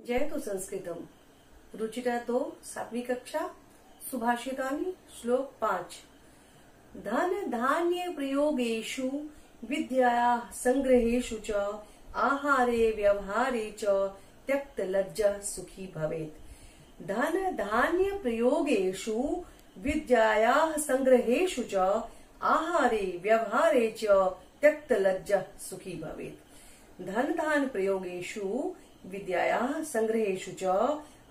जयतु संस्कृतम रुचिता तो 7वीं कक्षा सुभाषितानि श्लोक 5। धन धान्य प्रयोगेषु विद्यायाः संग्रहेषु च आहारे व्यवहारे च त्यक्त लज्जा सुखी भवेत्। धन धान्य प्रयोगेषु विद्यायाः संग्रहेषु च आहारे व्यवहारे च त्यक्त लज्जा सुखी भवेत्। धन धान्य प्रयोगेषु विद्यायाः संग्रहेषु च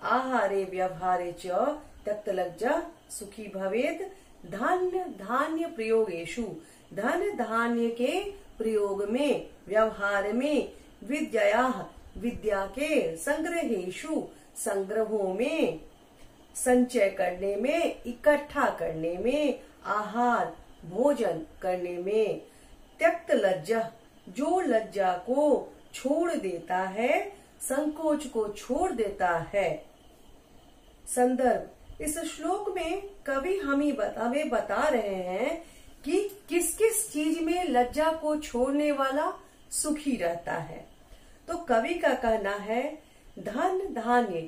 आहारे व्यवहारे च त्यक्त लज्जा सुखी भवेत्। धान्य धान्य प्रयोगेषु धन धान्य के प्रयोग में व्यवहार में विद्यायाः विद्या के संग्रहेषु संग्रहों में संचय करने में इकट्ठा करने में आहार भोजन करने में त्यक्त लज्जा जो लज्जा को छोड़ देता है संकोच को छोड़ देता है। संदर्भ इस श्लोक में कवि हमें बता रहे हैं कि किस किस चीज में लज्जा को छोड़ने वाला सुखी रहता है। तो कवि का कहना है धन धान्य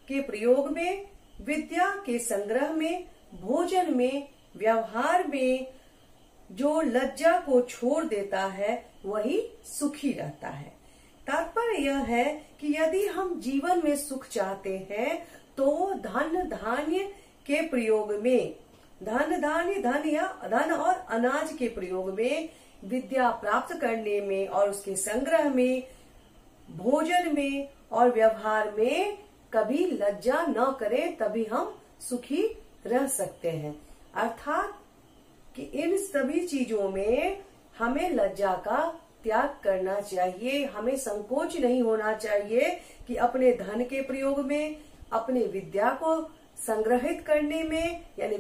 के प्रयोग में विद्या के संग्रह में भोजन में व्यवहार में जो लज्जा को छोड़ देता है वही सुखी रहता है। तात्पर्य यह है कि यदि हम जीवन में सुख चाहते हैं तो धन धान्य के प्रयोग में धन और अनाज के प्रयोग में विद्या प्राप्त करने में और उसके संग्रह में भोजन में और व्यवहार में कभी लज्जा न करें तभी हम सुखी रह सकते हैं। अर्थात कि इन सभी चीजों में हमें लज्जा का त्याग करना चाहिए। हमें संकोच नहीं होना चाहिए कि अपने धन के प्रयोग में अपने विद्या को संग्रहित करने में यानी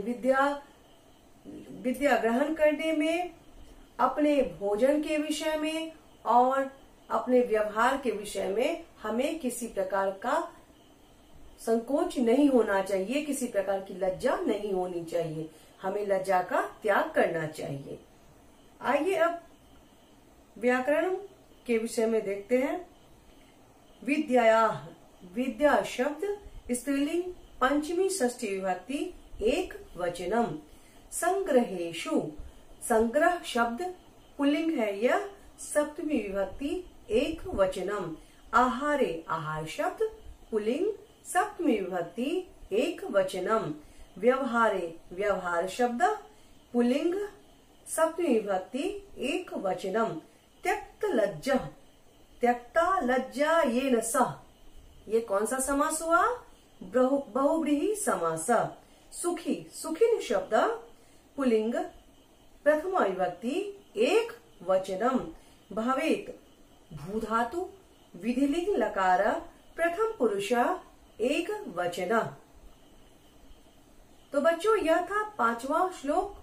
विद्या ग्रहण करने में अपने भोजन के विषय में और अपने व्यवहार के विषय में हमें किसी प्रकार का संकोच नहीं होना चाहिए, किसी प्रकार की लज्जा नहीं होनी चाहिए। हमें लज्जा का त्याग करना चाहिए। आइए अब व्याकरण के विषय में देखते हैं। विद्यायाः विद्या शब्द स्त्रीलिंग पंचमी षष्ठी विभक्ति एक वचनम। संग्रहेषु संग्रह शब्द पुल्लिंग है यह सप्तमी विभक्ति एक वचनम। आहारे आहार शब्द पुल्लिंग सप्तमी विभक्ति एक वचनम। व्यवहारे व्यवहार शब्द पुल्लिंग सप्तमी विभक्ति एक वचनम। त्यक्त लज्जा त्यक्ता लज्जा येन सह ये कौन सा समास हुआ? बहुव्रीहि समास। सुखी सुखिन शब्द पुल्लिंग प्रथम विभक्ति एक वचनम। भवेत भूधातु विधिलिंग लकार प्रथम पुरुष एक वचन। तो बच्चों यह था 5वां श्लोक।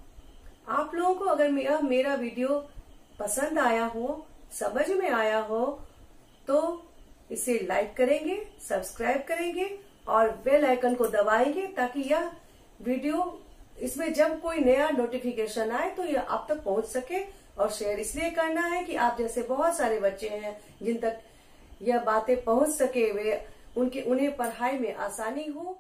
आप लोगों को अगर मेरा वीडियो पसंद आया हो, समझ में आया हो तो इसे लाइक करेंगे, सब्सक्राइब करेंगे और बेल आइकन को दबाएंगे ताकि यह वीडियो इसमें जब कोई नया नोटिफिकेशन आए तो यह आप तक पहुंच सके। और शेयर इसलिए करना है कि आप जैसे बहुत सारे बच्चे हैं जिन तक यह बातें पहुंच सके, उन्हें पढ़ाई में आसानी हो।